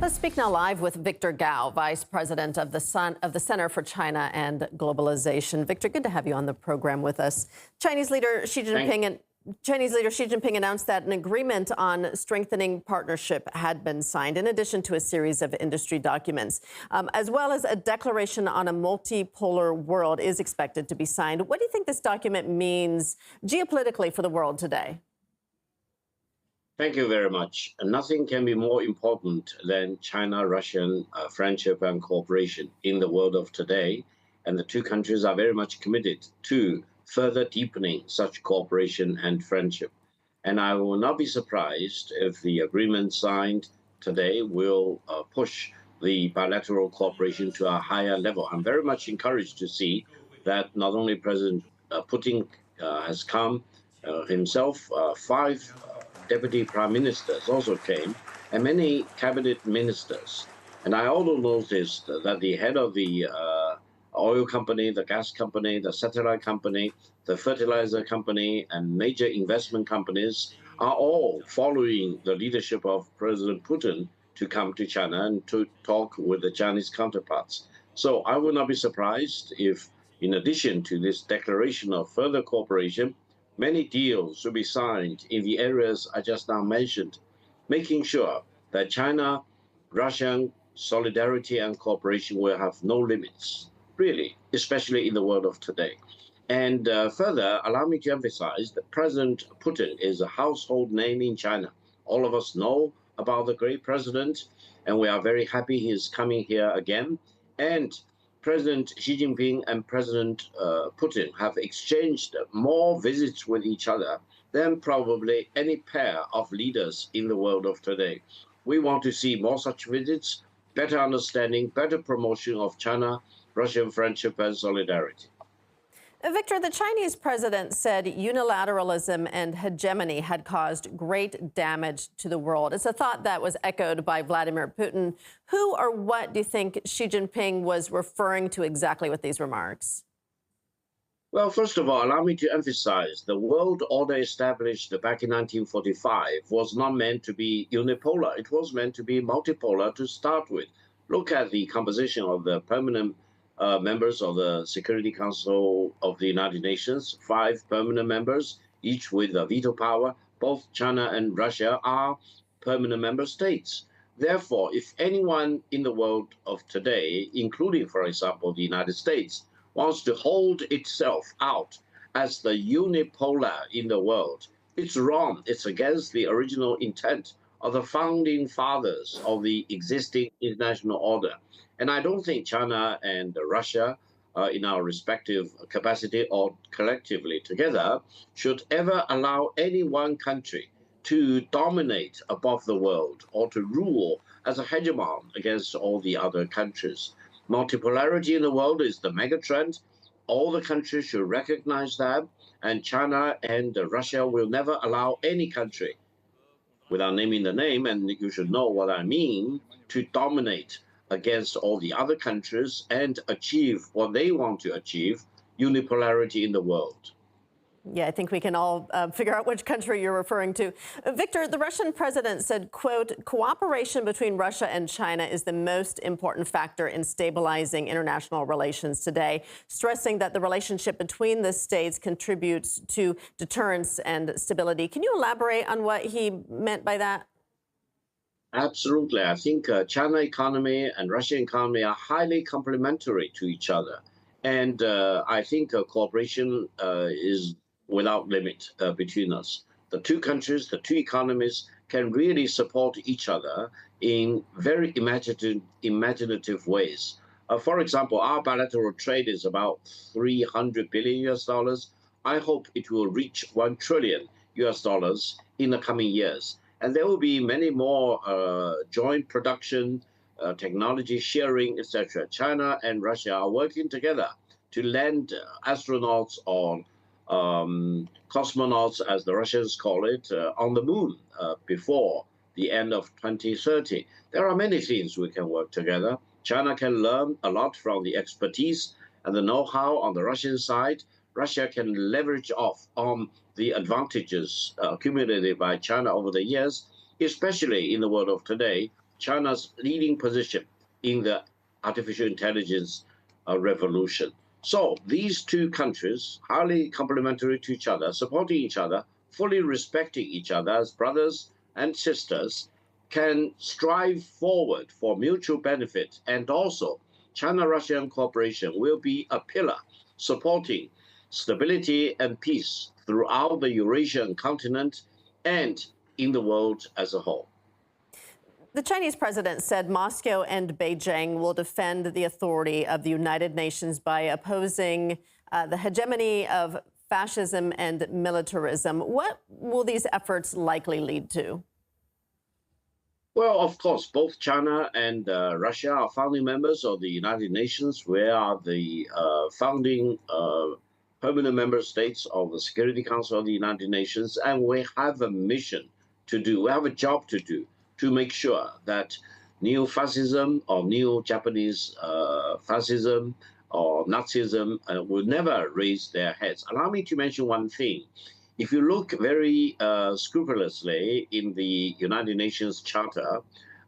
Let's speak now live with Victor Gao, Vice President of the Center for China and Globalization. Victor, good to have you on the program with us. Chinese leader Xi Jinping announced that an agreement on strengthening partnership had been signed, in addition to a series of industry documents, as well as a declaration on a multipolar world is expected to be signed. What do you think this document means geopolitically for the world today? Thank you very much. Nothing can be more important than China-Russian friendship and cooperation in the world of today. And the two countries are very much committed to further deepening such cooperation and friendship. And I will not be surprised if the agreement signed today will push the bilateral cooperation to a higher level. I'm very much encouraged to see that not only President Putin has come himself, five deputy prime ministers also came, and many cabinet ministers. And I also noticed that the head of the oil company, the gas company, the satellite company, the fertilizer company, and major investment companies are all following the leadership of President Putin to come to China and to talk with the Chinese counterparts. So I would not be surprised if, in addition to this declaration of further cooperation, many deals will be signed in the areas I just now mentioned, making sure that China-Russian solidarity and cooperation will have no limits, really, especially in the world of today. And further, allow me to emphasize that President Putin is a household name in China. All of us know about the great president, and we are very happy he is coming here again. And President Xi Jinping and President Putin have exchanged more visits with each other than probably any pair of leaders in the world of today. We want to see more such visits, better understanding, better promotion of China-Russian friendship and solidarity. Victor, the Chinese president said unilateralism and hegemony had caused great damage to the world. It's a thought that was echoed by Vladimir Putin. Who or what do you think Xi Jinping was referring to exactly with these remarks? Well, first of all, allow me to emphasize the world order established back in 1945 was not meant to be unipolar. It was meant to be multipolar to start with. Look at the composition of the permanent members of the Security Council of the United Nations, 5 permanent members, each with a veto power. Both China and Russia are permanent member states. Therefore, if anyone in the world of today, including, for example, the United States, wants to hold itself out as the unipolar in the world, it's wrong. It's against the original intent of the founding fathers of the existing international order. And I don't think China and Russia, in our respective capacity or collectively together, should ever allow any one country to dominate above the world or to rule as a hegemon against all the other countries. Multipolarity in the world is the mega trend. All the countries should recognize that, and China and Russia will never allow any country, without naming the name, and you should know what I mean, to dominate against all the other countries and achieve what they want to achieve, unipolarity in the world. Yeah, I think we can all figure out which country you're referring to. Victor, the Russian president said, quote, cooperation between Russia and China is the most important factor in stabilizing international relations today, stressing that the relationship between the states contributes to deterrence and stability. Can you elaborate on what he meant by that? Absolutely. I think China economy and Russian economy are highly complementary to each other. And I think cooperation is without limit between us. The two countries, the two economies can really support each other in very imaginative ways. For example, our bilateral trade is about 300 billion US dollars. I hope it will reach 1 trillion US dollars in the coming years. And there will be many more joint production, technology sharing, etc. China and Russia are working together to land astronauts or cosmonauts, as the Russians call it, on the moon before the end of 2030. There are many things we can work together. China can learn a lot from the expertise and the know-how on the Russian side. Russia can leverage off on the advantages accumulated by China over the years, especially in the world of today. China's leading position in the artificial intelligence revolution. So these two countries, highly complementary to each other, supporting each other, fully respecting each other as brothers and sisters, can strive forward for mutual benefit. And also, China-Russian cooperation will be a pillar supporting stability and peace throughout the Eurasian continent and in the world as a whole. The Chinese president said Moscow and Beijing will defend the authority of the United Nations by opposing the hegemony of fascism and militarism. What will these efforts likely lead to? Well, of course, both China and Russia are founding members of the United Nations. We are the founding permanent member states of the Security Council of the United Nations, and we have a mission to do, we have a job to do, to make sure that neo-fascism or neo-Japanese fascism or Nazism will never raise their heads. Allow me to mention one thing. If you look very scrupulously in the United Nations Charter,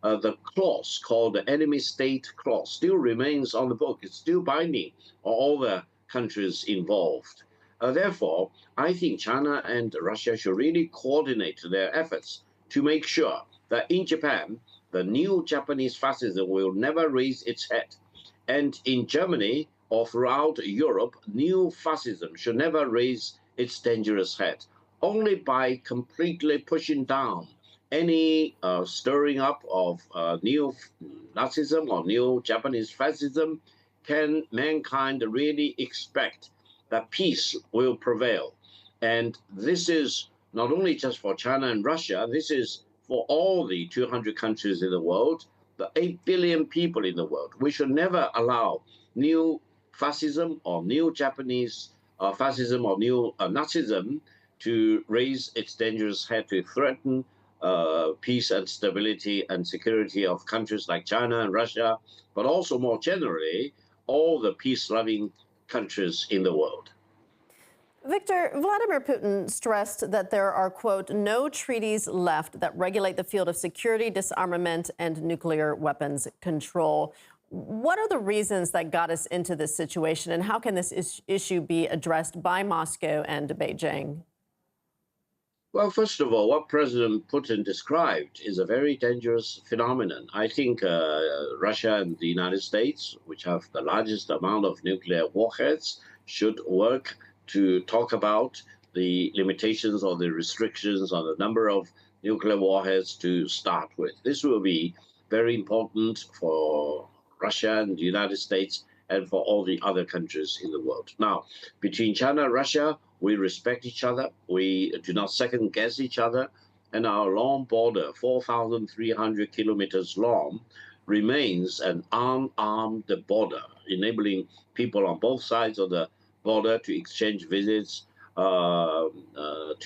the clause called the enemy state clause still remains on the book. It's still binding on all the countries involved. Therefore, I think China and Russia should really coordinate their efforts to make sure that in Japan, the new Japanese fascism will never raise its head. And in Germany or throughout Europe, new fascism should never raise its dangerous head. Only by completely pushing down any stirring up of neo-Nazism or neo-Japanese fascism can mankind really expect that peace will prevail. And this is not only just for China and Russia, this is for all the 200 countries in the world, the 8 billion people in the world. We should never allow new fascism or new Japanese fascism or new Nazism to raise its dangerous head to threaten peace and stability and security of countries like China and Russia, but also more generally, all the peace-loving countries in the world. Victor, Vladimir Putin stressed that there are, quote, no treaties left that regulate the field of security, disarmament, and nuclear weapons control. What are the reasons that got us into this situation, and how can this issue be addressed by Moscow and Beijing? Well, first of all, what President Putin described is a very dangerous phenomenon. I think Russia and the United States, which have the largest amount of nuclear warheads, should work to talk about the limitations or the restrictions on the number of nuclear warheads to start with. This will be very important for Russia and the United States and for all the other countries in the world. Now, between China and Russia, we respect each other. We do not second guess each other. And our long border, 4,300 kilometers long, remains an unarmed border, enabling people on both sides of the border to exchange visits to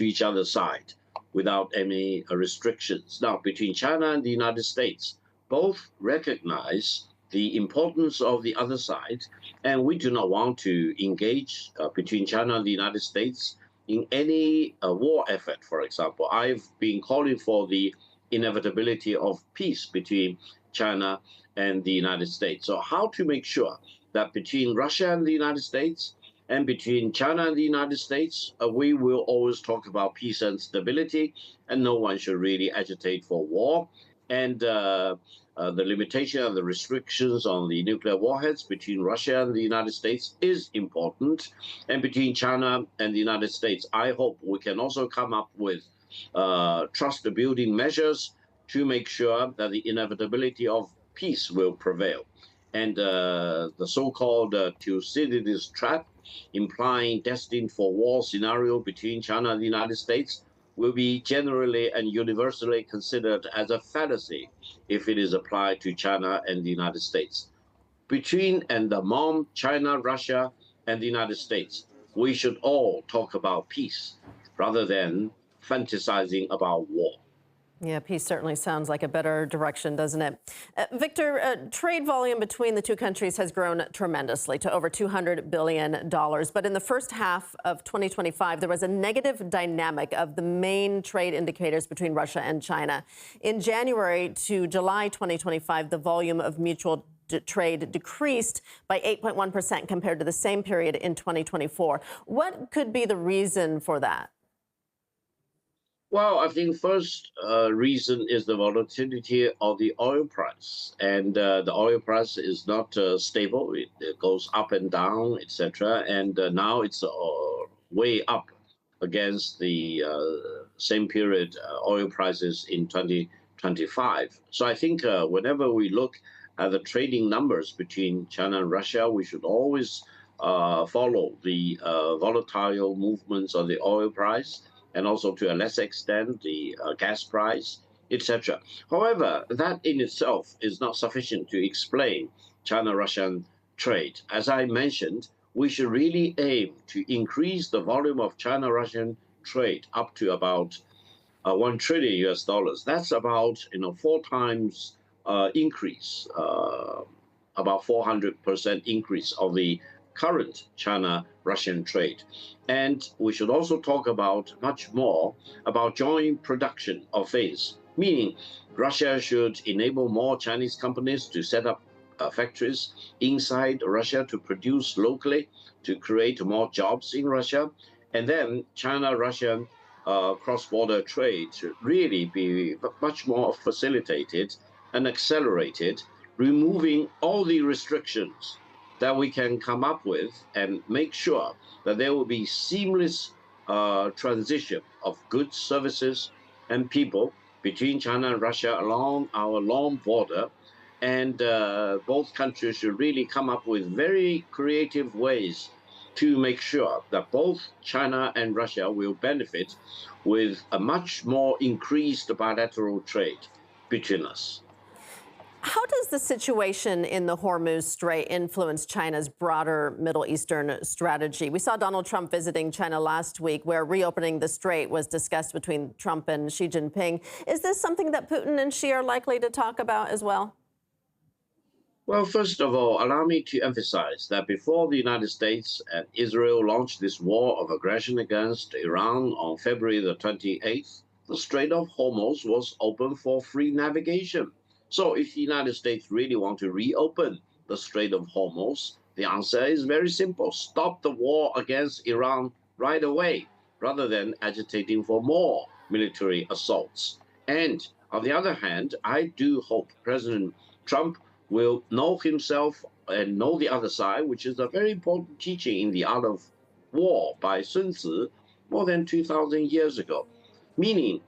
each other's side without any restrictions. Now, between China and the United States, both recognize the importance of the other side, and we do not want to engage between China and the United States in any war effort, for example. I've been calling for the inevitability of peace between China and the United States. So how to make sure that between Russia and the United States and between China and the United States, we will always talk about peace and stability, and no one should really agitate for war. And the limitation and the restrictions on the nuclear warheads between Russia and the United States is important. And between China and the United States, I hope we can also come up with trust-building measures to make sure that the inevitability of peace will prevail. And the so-called Thucydides trap, implying destined for war scenario between China and the United States, will be generally and universally considered as a fallacy if it is applied to China and the United States. Between and among China, Russia, and the United States, we should all talk about peace rather than fantasizing about war. Yeah, peace certainly sounds like a better direction, doesn't it? Victor, trade volume between the two countries has grown tremendously to over $200 billion. But in the first half of 2025, there was a negative dynamic of the main trade indicators between Russia and China. In January to July 2025, the volume of mutual trade decreased by 8.1% compared to the same period in 2024. What could be the reason for that? Well, I think first reason is the volatility of the oil price, and the oil price is not stable. It goes up and down, etc. And now it's way up against the same period oil prices in 2025. So I think whenever we look at the trading numbers between China and Russia, we should always follow the volatile movements of the oil price, and also to a lesser extent the gas price, etc. However, that in itself is not sufficient to explain China-Russian trade. As I mentioned, we should really aim to increase the volume of China-Russian trade up to about 1 trillion US dollars. That's about 4 times increase, about 400% increase of the current China-Russian trade. And we should also talk about much more about joint production of things, meaning Russia should enable more Chinese companies to set up factories inside Russia to produce locally, to create more jobs in Russia. And then China-Russian cross-border trade should really be much more facilitated and accelerated, removing all the restrictions that we can come up with and make sure that there will be seamless transition of goods, services, and people between China and Russia along our long border. And both countries should really come up with very creative ways to make sure that both China and Russia will benefit with a much more increased bilateral trade between us. How does the situation in the Hormuz Strait influence China's broader Middle Eastern strategy? We saw Donald Trump visiting China last week, where reopening the strait was discussed between Trump and Xi Jinping. Is this something that Putin and Xi are likely to talk about as well? Well, first of all, allow me to emphasize that before the United States and Israel launched this war of aggression against Iran on February the 28th, the Strait of Hormuz was open for free navigation. So if the United States really want to reopen the Strait of Hormuz, the answer is very simple. Stop the war against Iran right away, rather than agitating for more military assaults. And on the other hand, I do hope President Trump will know himself and know the other side, which is a very important teaching in the art of war by Sun Tzu more than 2,000 years ago. Meaning,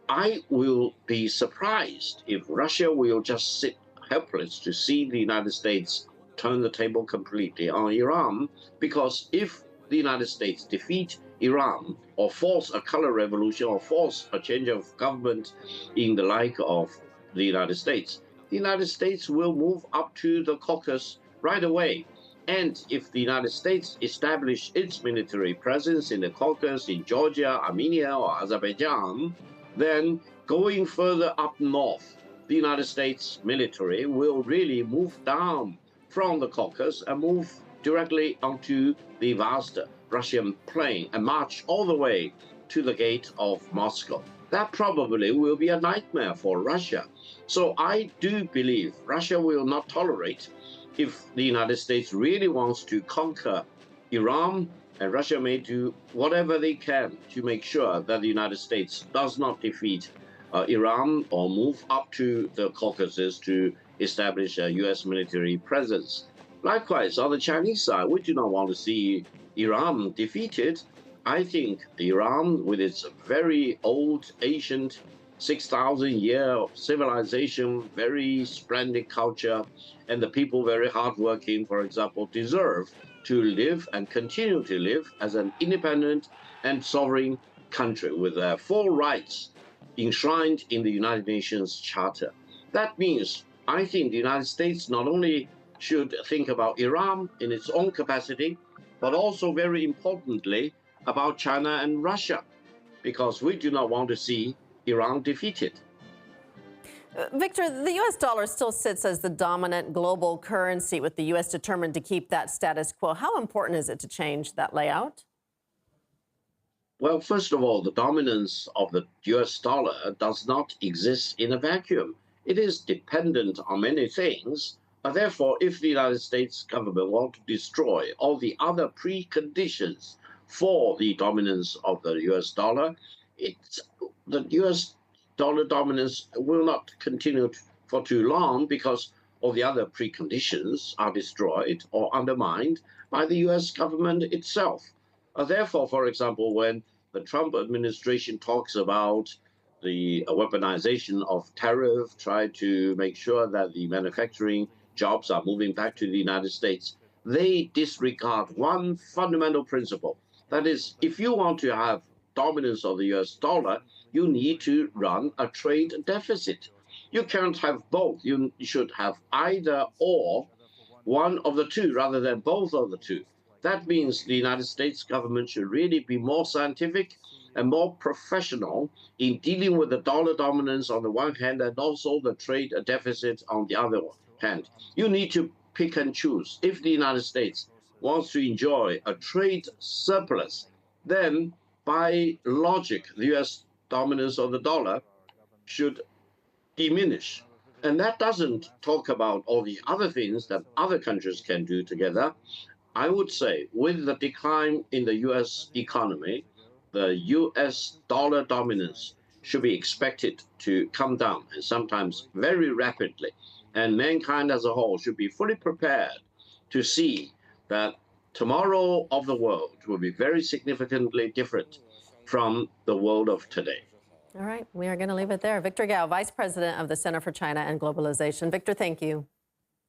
I will be surprised if Russia will just sit helpless to see the United States turn the table completely on Iran, because if the United States defeat Iran or force a color revolution or force a change of government in the like of the United States will move up to the Caucasus right away. And if the United States establish its military presence in the Caucasus, in Georgia, Armenia, or Azerbaijan, then going further up north, the United States military will really move down from the Caucasus and move directly onto the vast Russian plain and march all the way to the gate of Moscow. That probably will be a nightmare for Russia. So I do believe Russia will not tolerate if the United States really wants to conquer Iran, and Russia may do whatever they can to make sure that the United States does not defeat Iran or move up to the Caucasus to establish a U.S. military presence. Likewise, on the Chinese side, we do not want to see Iran defeated. I think Iran, with its very old, ancient, 6,000-year civilization, very splendid culture, and the people very hardworking, for example, deserve to live and continue to live as an independent and sovereign country with their full rights enshrined in the United Nations Charter. That means I think the United States not only should think about Iran in its own capacity, but also very importantly about China and Russia, because we do not want to see Iran defeated. Victor, the U.S. dollar still sits as the dominant global currency, with the U.S. determined to keep that status quo. How important is it to change that layout? Well, first of all, the dominance of the US dollar does not exist in a vacuum. It is dependent on many things. Therefore, if the United States government want to destroy all the other preconditions for the dominance of the US dollar, the US dollar dominance will not continue for too long because all the other preconditions are destroyed or undermined by the US government itself. Therefore, for example, when the Trump administration talks about the weaponization of tariff, try to make sure that the manufacturing jobs are moving back to the United States, they disregard one fundamental principle. That is, if you want to have dominance of the US dollar, you need to run a trade deficit. You can't have both. You should have either or, one of the two rather than both of the two. That means the United States government should really be more scientific and more professional in dealing with the dollar dominance on the one hand and also the trade deficit on the other hand. You need to pick and choose. If the United States wants to enjoy a trade surplus, then by logic, the US dominance of the dollar should diminish. And that doesn't talk about all the other things that other countries can do together. I would say with the decline in the US economy, the US dollar dominance should be expected to come down, and sometimes very rapidly. And mankind as a whole should be fully prepared to see that tomorrow of the world will be very significantly different from the world of today. All right, we are going to leave it there. Victor Gao, Vice President of the Center for China and Globalization. Victor, thank you.